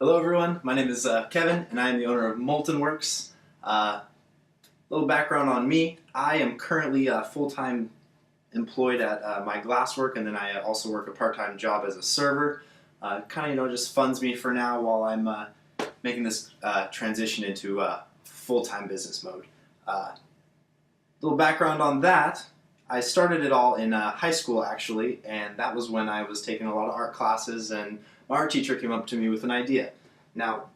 Hello everyone, my name is Kevin and I am the owner of MoltenWorks. Little background on me, I am currently full-time employed at my glasswork, and then I also work a part-time job as a server. Kind of just funds me for now while I'm making this transition into full-time business mode. Little background on that, I started it all in high school actually, and that was when I was taking a lot of art classes, and my art teacher came up to me with an idea. Now,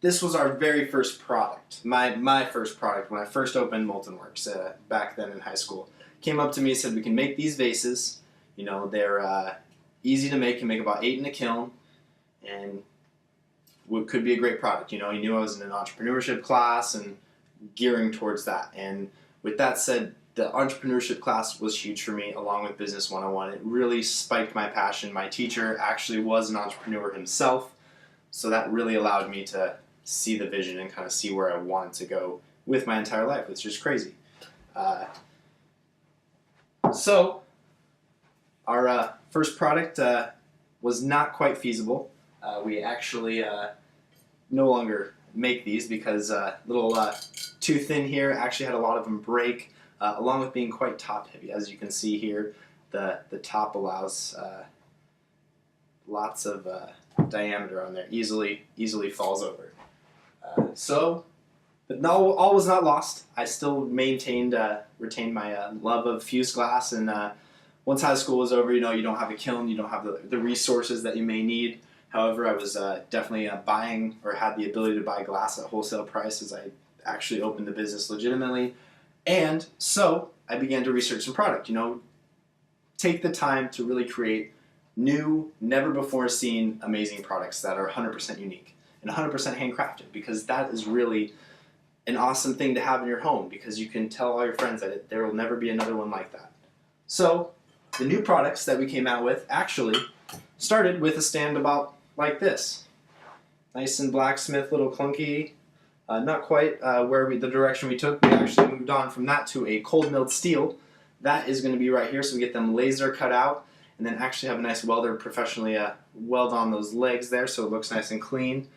this was our very first product, my first product when I first opened MoltenWorks back then in high school. Came up to me and said, we can make these vases, you know, they're easy to make, can make about 8 in a kiln, and what could be a great product. You know, he knew I was in an entrepreneurship class and gearing towards that, and with that said, the entrepreneurship class was huge for me, along with Business 101. It really spiked my passion. My teacher actually was an entrepreneur himself, so that really allowed me to see the vision and kind of see where I wanted to go with my entire life. It's just crazy. So our first product was not quite feasible. We actually no longer make these because little too thin here, actually had a lot of them break. Along with being quite top heavy. As you can see here, the top allows lots of diameter on there, easily falls over. But no, all was not lost. I still retained my love of fused glass, and once high school was over, you know, you don't have a kiln, you don't have the resources that you may need. However, I was definitely buying, or had the ability to buy glass at wholesale price, as I actually opened the business legitimately. And so I began to research some product, you know, take the time to really create new, never before seen amazing products that are 100% unique and 100% handcrafted, because that is really an awesome thing to have in your home, because you can tell all your friends that there will never be another one like that. So the new products that we came out with actually started with a stand about like this. Nice and blacksmith, little clunky. Not quite the direction we took. We actually moved on from that to a cold milled steel. That is going to be right here, so we get them laser cut out, and then actually have a nice welder professionally weld on those legs there, so it looks nice and clean.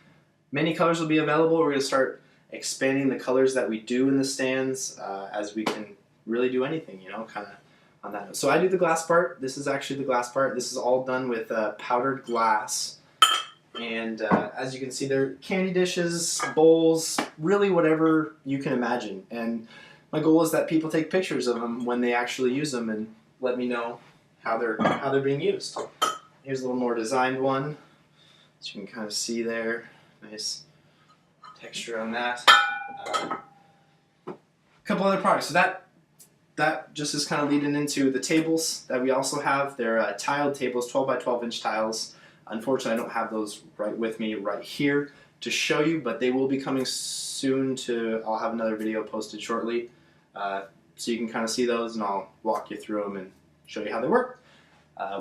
Many colors will be available. We're going to start expanding the colors that we do in the stands as we can really do anything, you know, kind of on that note. So I do the glass part. This is actually the glass part. This is all done with powdered glass. And as you can see, they're candy dishes, bowls, really whatever you can imagine. And my goal is that people take pictures of them when they actually use them and let me know how they're being used. Here's a little more designed one, as you can kind of see there. Nice texture on that. A couple other products. So that just is kind of leading into the tables that we also have. They're tiled tables, 12 by 12 inch tiles. Unfortunately, I don't have those right with me right here to show you, but they will be coming soon. I'll have another video posted shortly, so you can kind of see those, and I'll walk you through them and show you how they work.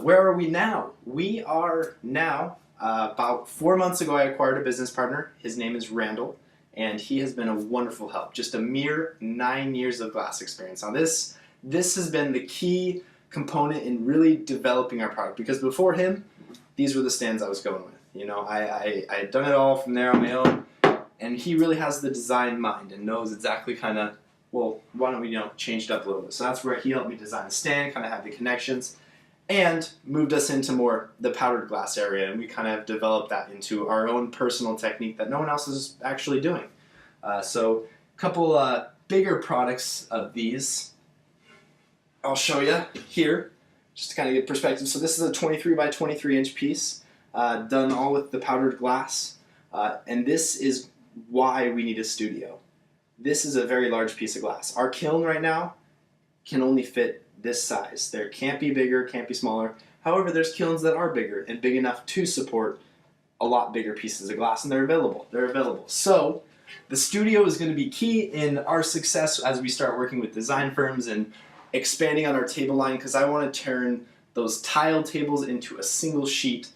Where are we now? We are now, about 4 months ago I acquired a business partner. His name is Randall, and he has been a wonderful help. Just a mere 9 years of glass experience. Now this has been the key component in really developing our product, because before him, these were the stands I was going with. You know, I had done it all from there on my own, and he really has the design mind and knows exactly kind of, well, why don't we, you know, change it up a little bit. So that's where he helped me design the stand, kind of have the connections, and moved us into more the powdered glass area, and we kind of developed that into our own personal technique that no one else is actually doing. So a couple bigger products of these I'll show you here, just to kind of get perspective. So this is a 23 by 23 inch piece, done all with the powdered glass, and this is why we need a studio. This is a very large piece of glass. Our kiln right now can only fit this size. There can't be bigger, can't be smaller. However, there's kilns that are bigger and big enough to support a lot bigger pieces of glass, and they're available. So the studio is going to be key in our success as we start working with design firms and expanding on our table line, because I want to turn those tile tables into a single sheet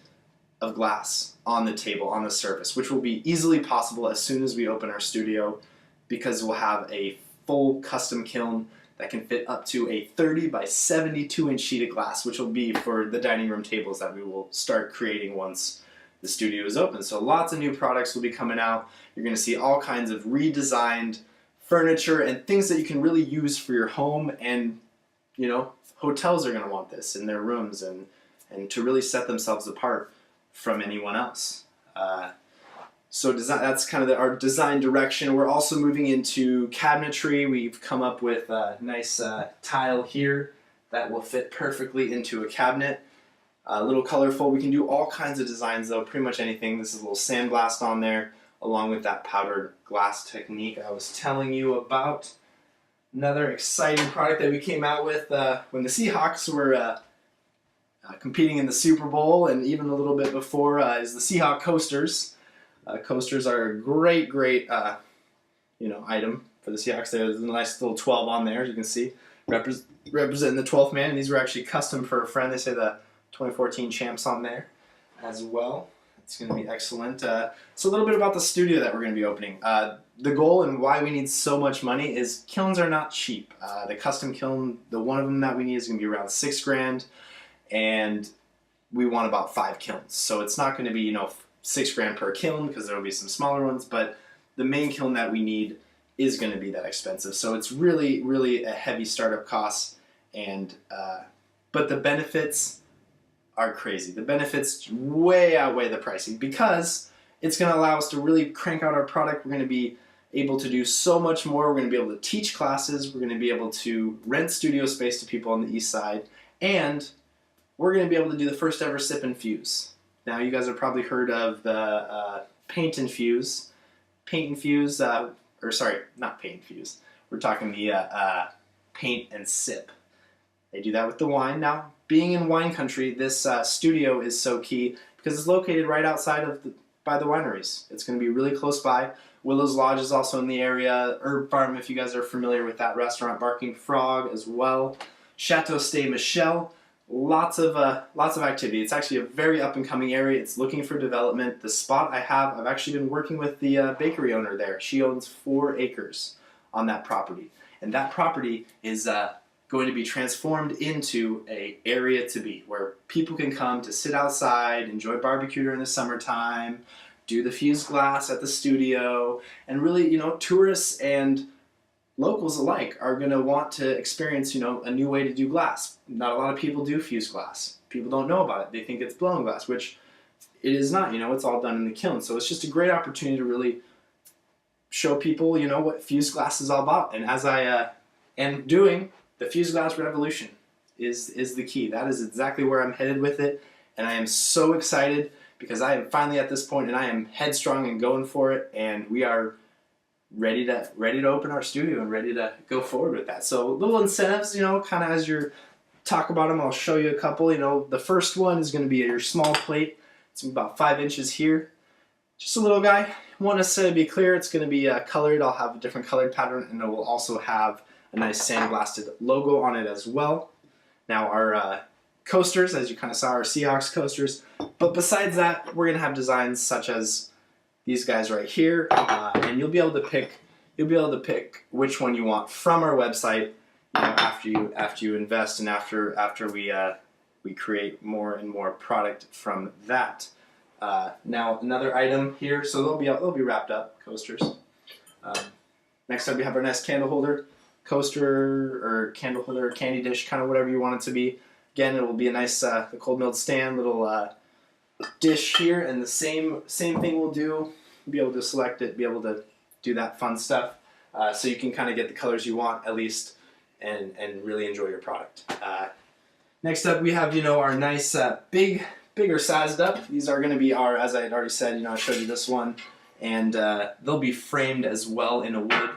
of glass on the table, on the surface, which will be easily possible as soon as we open our studio, because we'll have a full custom kiln that can fit up to a 30 by 72 inch sheet of glass, which will be for the dining room tables that we will start creating once the studio is open. So lots of new products will be coming out. You're going to see all kinds of redesigned furniture and things that you can really use for your home, and hotels are going to want this in their rooms and to really set themselves apart from anyone else. So that's kind of our design direction. We're also moving into cabinetry. We've come up with a nice tile here that will fit perfectly into a cabinet. A little colorful. We can do all kinds of designs though, pretty much anything. This is a little sandblast on there, along with that powdered glass technique I was telling you about. Another exciting product that we came out with when the Seahawks were competing in the Super Bowl, and even a little bit before, is the Seahawk coasters. Coasters are a great item for the Seahawks. There's a nice little 12 on there, as you can see, representing the 12th man. And these were actually custom for a friend. They say the 2014 champs on there as well. It's going to be excellent. So a little bit about the studio that we're going to be opening. The goal and why we need so much money is kilns are not cheap. The custom kiln, the one of them that we need is going to be around $6,000, and we want about 5 kilns. So it's not going to be $6,000 per kiln, because there will be some smaller ones, but the main kiln that we need is going to be that expensive. So it's really a heavy startup cost, and but the benefits are crazy. The benefits way outweigh the pricing, because it's going to allow us to really crank out our product. We're going to be able to do so much more. We're going to be able to teach classes. We're going to be able to rent studio space to people on the east side, and we're going to be able to do the first ever sip and fuse. Now, you guys have probably heard of the paint and fuse. Paint and fuse, or sorry, not paint and fuse. We're talking the paint and sip. They do that with the wine. Now, being in wine country, this studio is so key because it's located right outside of by the wineries. It's going to be really close by. Willow's Lodge is also in the area. Herb Farm, if you guys are familiar with that restaurant. Barking Frog as well. Chateau Ste Michelle. Lots of activity. It's actually a very up and coming area. It's looking for development. The spot I've actually been working with the bakery owner there. She owns 4 acres on that property, and that property is going to be transformed into a area to be where people can come to sit outside, enjoy barbecue during the summertime, do the fused glass at the studio, and really, tourists and locals alike are going to want to experience, a new way to do glass. Not a lot of people do fused glass. People don't know about it. They think it's blown glass, which it is not. It's all done in the kiln. So it's just a great opportunity to really show people, what fused glass is all about. And as I am doing, the fused glass revolution is the key. That is exactly where I'm headed with it, and I am so excited because I am finally at this point, and I am headstrong and going for it, and we are ready to open our studio and ready to go forward with that. So little incentives, kind of as you talk about them, I'll show you a couple. The first one is going to be your small plate. It's about 5 inches here. Just a little guy. Won't necessarily be clear. It's going to be colored. I'll have a different colored pattern, and it will also have a nice sandblasted logo on it as well. Now our coasters, as you kind of saw, are Seahawks coasters. But besides that, we're going to have designs such as these guys right here, and you'll be able to pick which one you want from our website. After you invest and after we create more and more product from that. Now another item here, so they'll be wrapped up coasters. Next up, we have our nice candle holder. Coaster or candle holder, candy dish, kind of whatever you want it to be. Again, it will be a nice the cold milled stand, little dish here, and the same thing we'll do. Be able to select it, be able to do that fun stuff, so you can kind of get the colors you want at least, and really enjoy your product. Next up, we have our nice bigger sized up. These are going to be our, as I had already said, I showed you this one, and they'll be framed as well in a wood.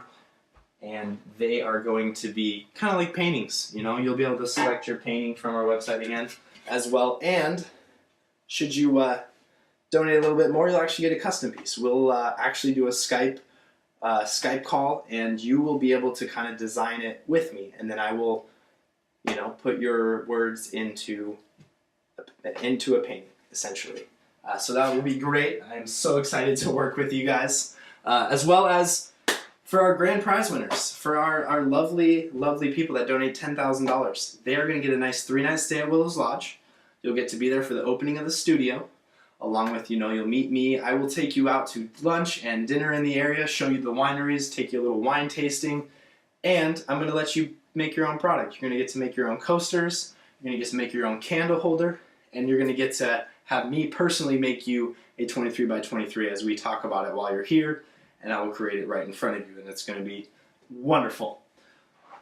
And they are going to be kind of like paintings. You'll be able to select your painting from our website again as well. And should you donate a little bit more, you'll actually get a custom piece. We'll actually do a Skype call, and you will be able to kind of design it with me. And then I will, put your words into a painting, essentially. So that will be great. I'm so excited to work with you guys, as well as for our grand prize winners, for our lovely people that donate $10,000. They are going to get a nice 3-night stay at Willow's Lodge. You'll get to be there for the opening of the studio. along with, you'll meet me. I will take you out to lunch and dinner in the area, show you the wineries, take you a little wine tasting, and I'm going to let you make your own product. You're going to get to make your own coasters, you're going to get to make your own candle holder, and you're going to get to have me personally make you a 23 by 23 as we talk about it while you're here, and I will create it right in front of you, and it's going to be wonderful.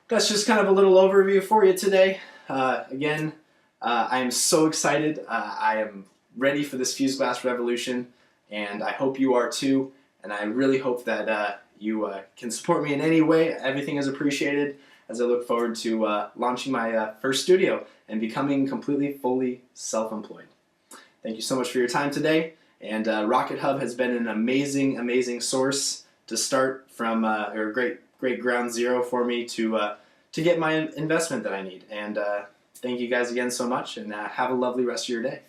That's just kind of a little overview for you today. Again, I am so excited. I am ready for this fused glass revolution, and I hope you are too, and I really hope that you can support me in any way. Everything is appreciated as I look forward to launching my first studio and becoming completely, fully self-employed. Thank you so much for your time today, and Rocket Hub has been an amazing, amazing source to start from, or great ground zero for me to get my investment that I need. And thank you guys again so much, and have a lovely rest of your day.